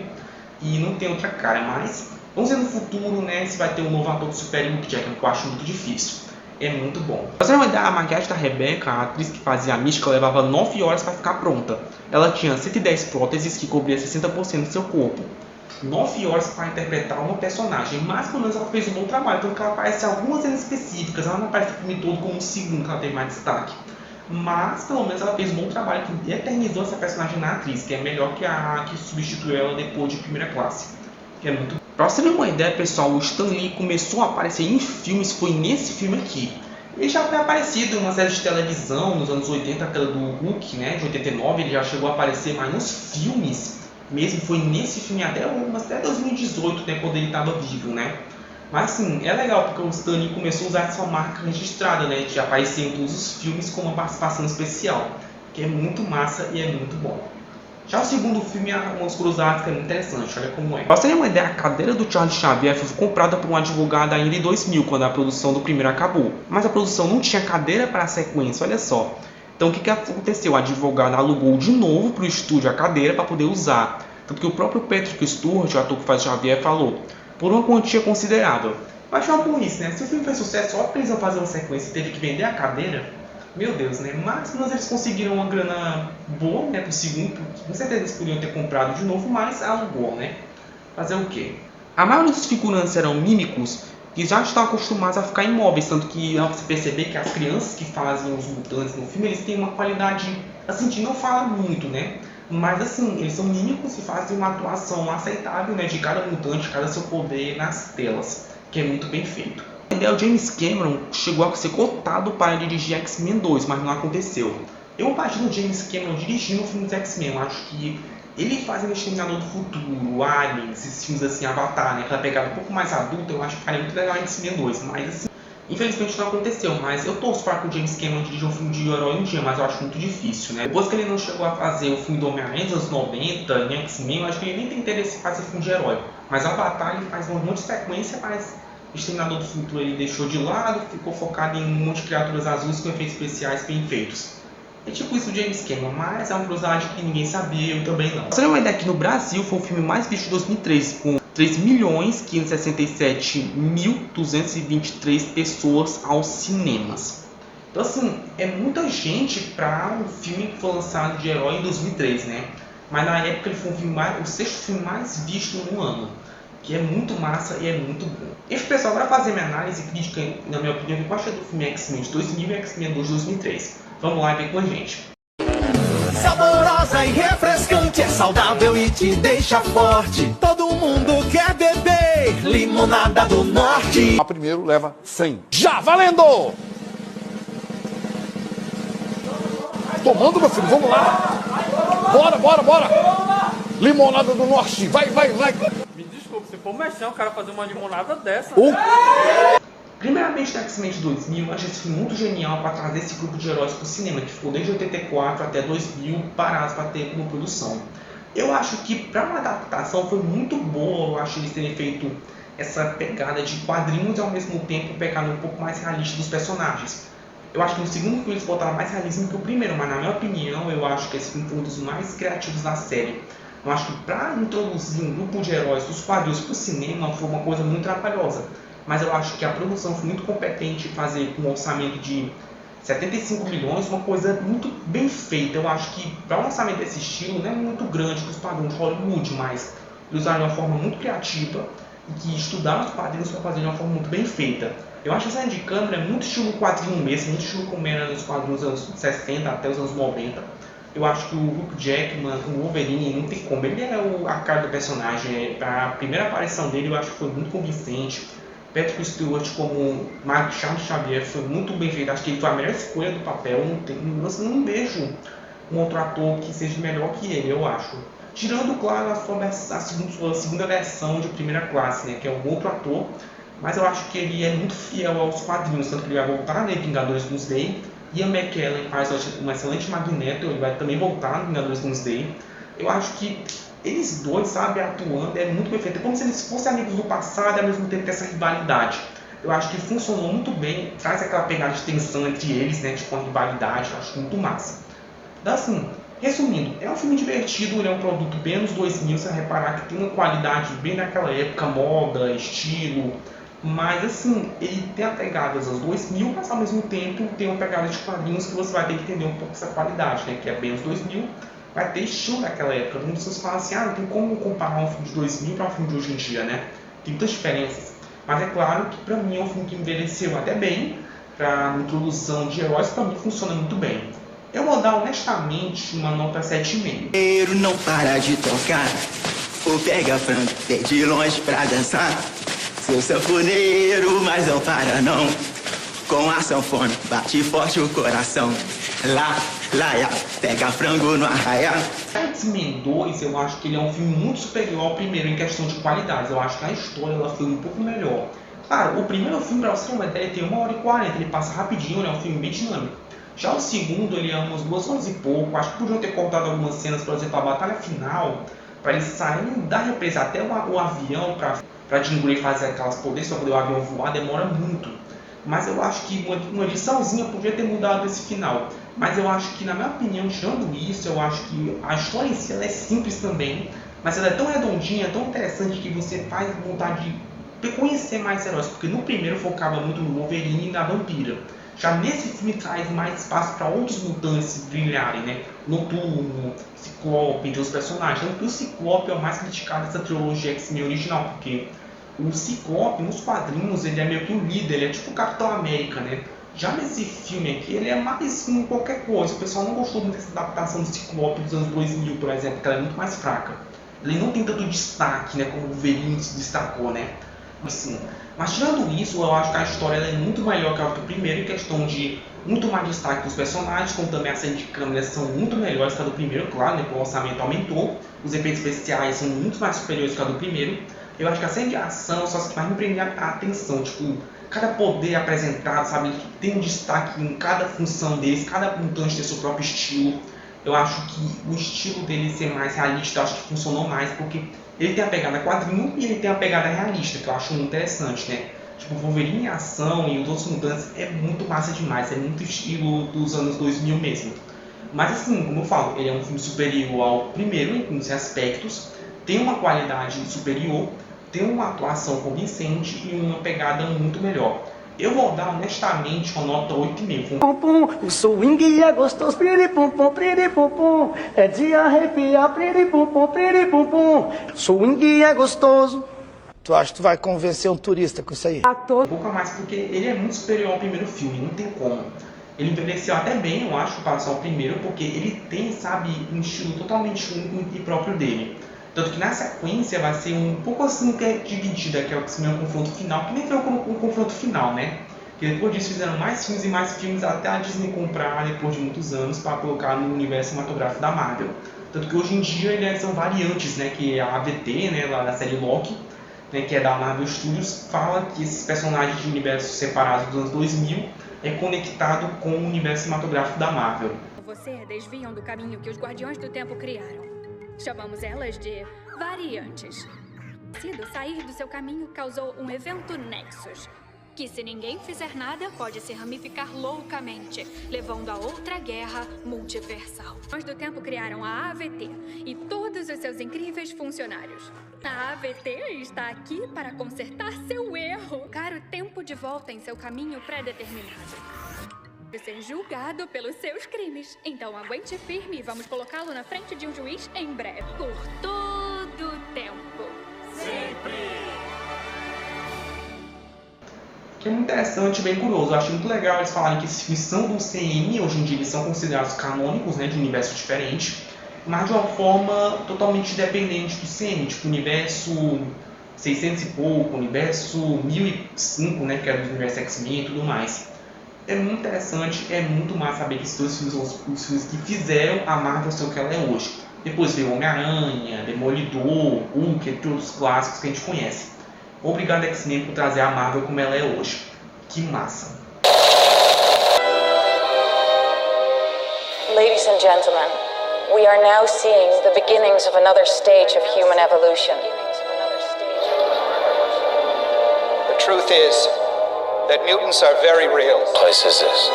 e não tem outra cara, mas vamos ver no futuro, né? Se vai ter um novo ator que supere o Hugh Jackman, que eu acho muito difícil. É muito bom. Pra você ter uma ideia, a maquiagem da Rebecca, a atriz que fazia a Mística, levava 9 horas para ficar pronta. Ela tinha 110 próteses que cobria 60% do seu corpo. 9 horas para interpretar uma personagem, mas pelo menos ela fez um bom trabalho, tanto que ela aparece em algumas cenas específicas, ela não aparece o filme todo como um segundo, que ela tem mais destaque. Mas pelo menos ela fez um bom trabalho que eternizou essa personagem na atriz, que é melhor que a que substituiu ela depois de Primeira Classe. Que é muito. Pra você ter uma ideia, pessoal, o Stan Lee começou a aparecer em filmes, foi nesse filme aqui. Ele já foi aparecido em uma série de televisão nos anos 80, aquela do Hulk, né, de 89, ele já chegou a aparecer, mas nos filmes mesmo foi nesse filme até 2018, né, quando ele estava vivo, né. Mas assim, é legal porque o Stan Lee começou a usar essa marca registrada, né, de aparecer em todos os filmes com uma participação especial, que é muito massa e é muito bom. Já o segundo filme é umas curiosidades que é muito interessante, olha como é. Pra você ter uma ideia, a cadeira do Charles Xavier foi comprada por um advogado ainda em 2000, quando a produção do primeiro acabou. Mas a produção não tinha cadeira para a sequência, olha só. Então o que aconteceu? O advogado alugou de novo para o estúdio a cadeira para poder usar. Tanto que o próprio Patrick Stewart, o ator que faz Xavier, falou, por uma quantia considerável. Mas foi uma burrice, né? Se o filme fez sucesso, só porque eles iam fazer uma sequência e teve que vender a cadeira, meu Deus, né? Mas eles conseguiram uma grana boa, né, pro segundo. Com certeza eles podiam ter comprado de novo, mas alugou, né? Fazer o quê? A maioria dos figurantes eram mímicos que já estão acostumados a ficar imóveis, tanto que dá pra você perceber que as crianças que fazem os mutantes no filme, eles têm uma qualidade, assim, de não fala muito, né? Mas assim, eles são mímicos e fazem uma atuação aceitável, né, de cada mutante, cada seu poder nas telas, que é muito bem feito. O James Cameron chegou a ser cotado para dirigir X-Men 2, mas não aconteceu. Eu imagino o James Cameron dirigindo o filme dos X-Men. Eu acho que ele fazendo Exterminador do Futuro, Alien, esses filmes assim, Avatar, né, aquela pegada um pouco mais adulta, eu acho que faria muito legal em X-Men 2. Mas assim, infelizmente não aconteceu. Mas eu torço para que o James Cameron dirija um filme de herói um dia, mas eu acho muito difícil, né? Depois que ele não chegou a fazer o filme do Homem-Aranha dos anos 90, em X-Men, eu acho que ele nem tem interesse em fazer filme de herói. Mas Avatar ele faz um monte de sequência, mas Exterminador do Futuro ele deixou de lado, ficou focado em um monte de criaturas azuis com efeitos especiais bem feitos. É tipo isso do James Cameron, mas é uma curiosidade que ninguém sabia, eu também não. Pra você ter uma ideia, aqui no Brasil foi o filme mais visto de 2003, com 3.567.223 pessoas aos cinemas. Então assim, é muita gente para um filme que foi lançado de herói em 2003, né? Mas na época ele foi o sexto filme mais visto no ano, que é muito massa e é muito bom. Enfim, pessoal, para fazer minha análise crítica, na minha opinião, eu achei do filme X-Men de 2000 e X-Men 2 de 2003. Vamos lá e vem com a gente.
Saborosa e refrescante, é saudável e te deixa forte. Todo mundo quer beber limonada do norte.
A primeiro leva 100. Já valendo! Tomando, meu filho, vamos lá. Bora. Limonada do norte, vai.
Me desculpe, se for mexer, o cara fazer uma limonada dessa.
Primeiramente, no X-Men de 2000, eu achei esse filme muito genial para trazer esse grupo de heróis para o cinema, que ficou desde 84 até 2000 parados para ter como produção. Eu acho que para uma adaptação foi muito boa, eu acho eles terem feito essa pegada de quadrinhos e ao mesmo tempo pegada um pouco mais realista dos personagens. Eu acho que no segundo filme eles botaram mais realismo que o primeiro, mas na minha opinião, eu acho que esse filme foi um dos mais criativos da série. Eu acho que para introduzir um grupo de heróis dos quadrinhos para o cinema foi uma coisa muito trabalhosa. Mas eu acho que a produção foi muito competente em fazer com um orçamento de 75 milhões, uma coisa muito bem feita. Eu acho que para um orçamento desse estilo não é muito grande dos padrões de Hollywood, mas eles usaram de uma forma muito criativa e que estudaram os quadrinhos para fazer de uma forma muito bem feita. Eu acho que essa de câmera é muito estilo quadrinho mesmo, muito estilo como era nos quadrinhos dos anos 60 até os anos 90. Eu acho que o Hugh Jackman, o Wolverine, não tem como. Ele é a cara do personagem. A primeira aparição dele eu acho que foi muito convincente. Patrick Stewart como Charles Xavier foi muito bem feito. Acho que ele foi a melhor escolha do papel. Não vejo um outro ator que seja melhor que ele, eu acho. Tirando, claro, a segunda versão de Primeira Classe, né, que é um outro ator. Mas eu acho que ele é muito fiel aos quadrinhos, tanto que ele vai voltar, né, Vingadores Doomsday. Ian McKellen faz um excelente Magneto, ele vai também voltar no Vingadores Doomsday. Eu acho que eles dois, sabe, atuando é muito perfeito. É como se eles fossem amigos do passado e ao mesmo tempo ter essa rivalidade. Eu acho que funcionou muito bem, traz aquela pegada de tensão entre eles, né, tipo uma rivalidade, eu acho muito massa. Então, assim, resumindo, é um filme divertido, ele é um produto bem anos 2000, você vai reparar que tem uma qualidade bem naquela época, moda, estilo. Mas assim, ele tem a pegada dos anos 2000, mas ao mesmo tempo tem uma pegada de quadrinhos que você vai ter que entender um pouco essa qualidade, né? Que é bem os 2000, vai ter estilo daquela época. Muitas pessoas falam assim, não tem como comparar um filme de 2000 para um filme de hoje em dia, né? Tem muitas diferenças. Mas é claro que para mim é um filme que envelheceu até bem, para introdução de heróis, para mim funciona muito bem. Eu vou dar honestamente uma nota 7,5.
Não para de tocar, ou pega frango, de longe pra dançar. Sou sanfoneiro, mas não para não. Com a sanfona, bate forte o coração. Lá, pega frango no arraial.
X-Men 2, eu acho que ele é um filme muito superior ao primeiro em questão de qualidade. Eu acho que a história ela foi um pouco melhor. Claro, o primeiro filme, pra você ter uma ideia, ele tem 1h40, ele passa rapidinho, é um filme bem dinâmico. Já o segundo, ele é umas 2 horas e pouco. Acho que podiam ter cortado algumas cenas, por exemplo, a batalha final, para eles saírem da represa até o avião, para Jean Grey fazer aquelas poderes para poder o avião voar, demora muito. Mas eu acho que uma ediçãozinha podia ter mudado esse final. Mas eu acho que, na minha opinião, tirando isso, eu acho que a história em si ela é simples também. Mas ela é tão redondinha, tão interessante, que você faz vontade de conhecer mais heróis. Porque no primeiro focava muito no Wolverine e na Vampira. Já nesse filme traz mais espaço para outros mutantes brilharem, né? Noturno, Ciclope, entre os personagens. Então, o Ciclope é o mais criticado dessa trilogia X-Men original, porque o Ciclope, nos quadrinhos, ele é meio que o líder, ele é tipo o Capitão América, né? Já nesse filme aqui, ele é mais qualquer coisa. O pessoal não gostou muito dessa adaptação do Ciclope dos anos 2000, por exemplo, que ela é muito mais fraca. Ele não tem tanto destaque, né, como o Wolverine se destacou, né? Assim, mas tirando isso, eu acho que a história ela é muito melhor que a do primeiro, em questão de muito mais destaque dos personagens, como também as cenas de câmera são muito melhores que a do primeiro, claro, né, porque o orçamento aumentou, os efeitos especiais são muito mais superiores que a do primeiro. Eu acho que a cena de ação só que mais me prende a atenção, tipo, cada poder apresentado, sabe, tem um destaque em cada função deles, cada mutante tem seu próprio estilo. Eu acho que o estilo dele ser mais realista, eu acho que funcionou mais, porque ele tem a pegada quadrinho e ele tem a pegada realista, que eu acho muito interessante, né? Tipo, o Wolverine em ação e os outros mutantes é muito massa demais, é muito estilo dos anos 2000 mesmo. Mas assim, como eu falo, ele é um filme superior ao primeiro em muitos aspectos, tem uma qualidade superior, tem uma atuação convincente e uma pegada muito melhor. Eu vou dar honestamente uma nota 8,5.
O swing é gostoso, piripum, piripum, é de arrepiar, piripum, piripum. Swing é gostoso. Tu acha que tu vai convencer um turista com isso aí?
Um pouco a mais, porque ele é muito superior ao primeiro filme, não tem como. Ele envelheceu até bem, eu acho, em comparação ao primeiro, porque ele tem, sabe, um estilo totalmente único e próprio dele. Tanto que na sequência vai ser um pouco assim dividida, que é o que se chama o confronto final, que nem foi o confronto final, né? Que depois disso fizeram mais filmes e mais filmes até a Disney comprar depois de muitos anos para colocar no universo cinematográfico da Marvel. Tanto que hoje em dia são variantes, né? Que é a AVT, né? Lá da série Loki, né, que é da Marvel Studios, fala que esses personagens de universos separados dos anos 2000 é conectado com o universo cinematográfico da Marvel.
Você desviam do caminho que os Guardiões do Tempo criaram. Chamamos elas de variantes. Sair do seu caminho causou um evento Nexus, que se ninguém fizer nada, pode se ramificar loucamente, levando a outra guerra multiversal. Os do Tempo criaram a AVT e todos os seus incríveis funcionários. A AVT está aqui para consertar seu erro. Colocar o tempo de volta em seu caminho pré-determinado. Ser julgado pelos seus crimes. Então aguente firme e vamos colocá-lo na frente de um juiz em breve. Por todo o tempo. Sempre!
que é muito interessante e bem curioso. Eu acho muito legal eles falarem que esses filmes são do CM, hoje em dia eles são considerados canônicos, né, de universo diferente, mas de uma forma totalmente independente do CM, tipo universo 600 e pouco, universo 1005, né, que era do universo X-Men e tudo mais. É muito interessante, é muito massa saber que esses dois filmes são os filmes que fizeram a Marvel ser o que ela é hoje. Depois veio Homem-Aranha, Demolidor, Hulk, entre outros clássicos que a gente conhece. Obrigado, X-Men, por trazer a Marvel como ela é hoje. Que massa!
Ladies and gentlemen, we are now seeing the beginnings of another stage of human evolution.
The truth is that mutants are very real.
What place is this?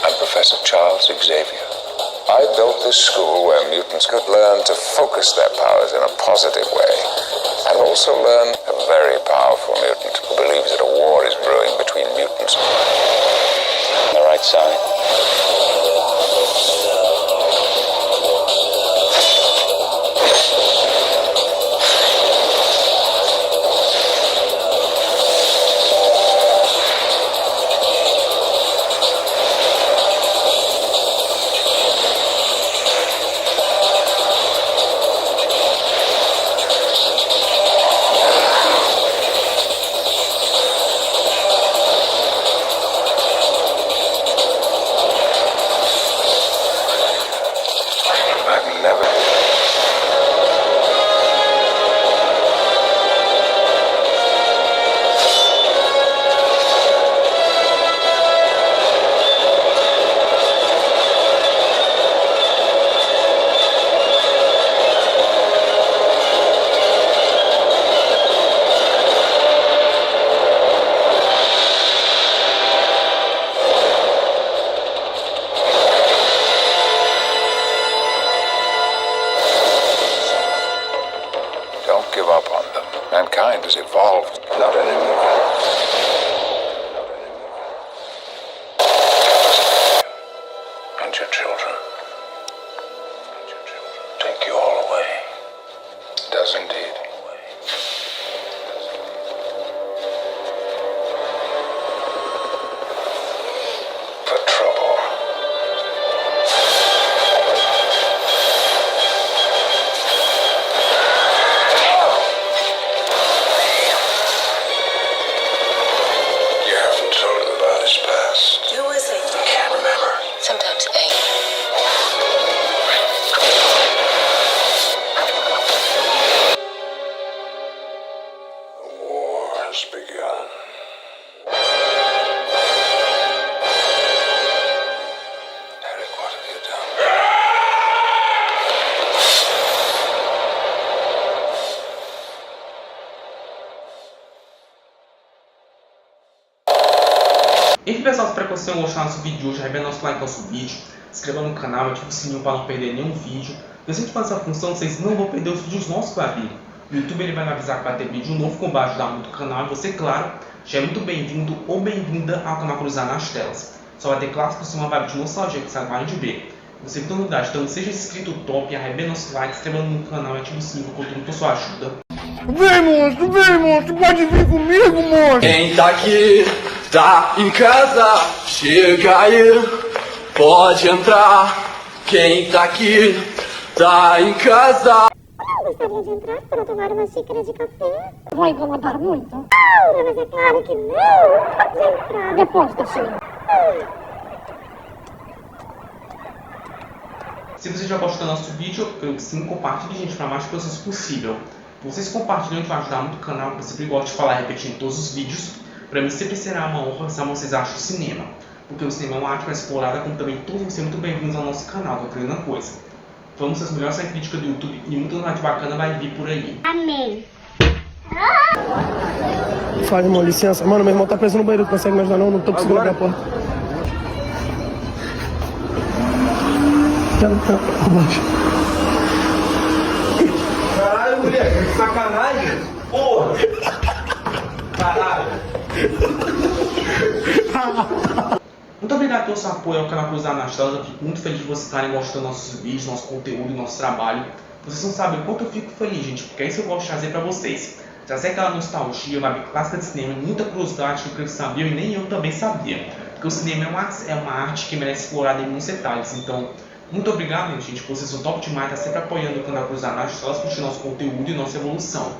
I'm Professor Charles Xavier. I built this school where mutants could learn to focus their powers in a positive way, and also learn a very powerful mutant who believes that a war is brewing between mutants. On the right side. Mankind has evolved. Not anymore. And your children. Take you all away. It does indeed. For trouble.
Enfim, pessoal, espero que vocês tenham gostado do nosso vídeo de hoje. Arrebenta nosso like no nosso vídeo, se inscreva no canal, ative o sininho para não perder nenhum vídeo. Se a gente faz essa função, vocês não vão perder os vídeos nossos para vir. O YouTube ele vai me avisar que vai ter vídeo novo com base ajudar muito o canal. E você, claro, já é muito bem-vindo ou bem-vinda ao canal Cruzar nas Telas. Só vai ter clássico por cima, vibe de nostalgia que sabe mais de ver. Você tem novidade, então seja inscrito top, arrebenta nosso like, se inscreva no canal e ative o sininho que eu conto muito a sua ajuda.
Vem, monstro, pode vir comigo, monstro!
Quem tá aqui, tá em casa, chega aí, pode entrar. Quem tá aqui, tá em casa.
Gostaria de entrar para tomar uma xícara de café? Vai incomodar muito? Não, mas é claro que não. Pode entrar depois da xícara.
Se você já gostou do nosso vídeo, eu creio que sim, compartilhe, gente, para mais pessoas possível. Vocês compartilhando vai ajudar muito o canal, que eu sempre gosto de falar repetindo todos os vídeos. Para mim sempre será uma honra saber o que vocês acham do cinema. Porque o cinema é uma arte mais explorada, como também todos vocês muito bem-vindos ao nosso canal, que é a grande coisa. Vamos ser as melhores críticas do YouTube e muita novidade bacana vai vir por aí.
Amém.
Fala, irmão, licença. Mano, meu irmão tá preso no banheiro, tu consegue me ajudar não? Não tô conseguindo abrir a porta.
Caralho, mulher, que sacanagem! Porra! Caralho!
Muito obrigado pelo seu apoio ao canal Cruzar nas Telas. Eu fico muito feliz de vocês estarem gostando dos nossos vídeos, nosso conteúdo e nosso trabalho. Vocês não sabem o quanto eu fico feliz, gente, porque é isso que eu gosto de trazer pra vocês. Trazer aquela nostalgia, uma clássica de cinema, muita curiosidade que eles sabiam e nem eu também sabia. Porque o cinema é uma arte que merece explorada em muitos detalhes. Então, muito obrigado, gente, por vocês são top demais, tá sempre apoiando o canal Cruz da Nath, só curtir nosso conteúdo e nossa evolução.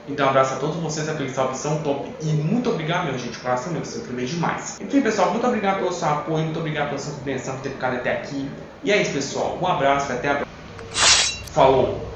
Então, um abraço a todos vocês, aqueles salve são top. E muito obrigado, meu gente, coração meu, você é demais. Enfim, pessoal, muito obrigado pelo seu apoio, muito obrigado pela sua compreensão por ter ficado até aqui. E é isso, pessoal. Um abraço e até a próxima. Falou!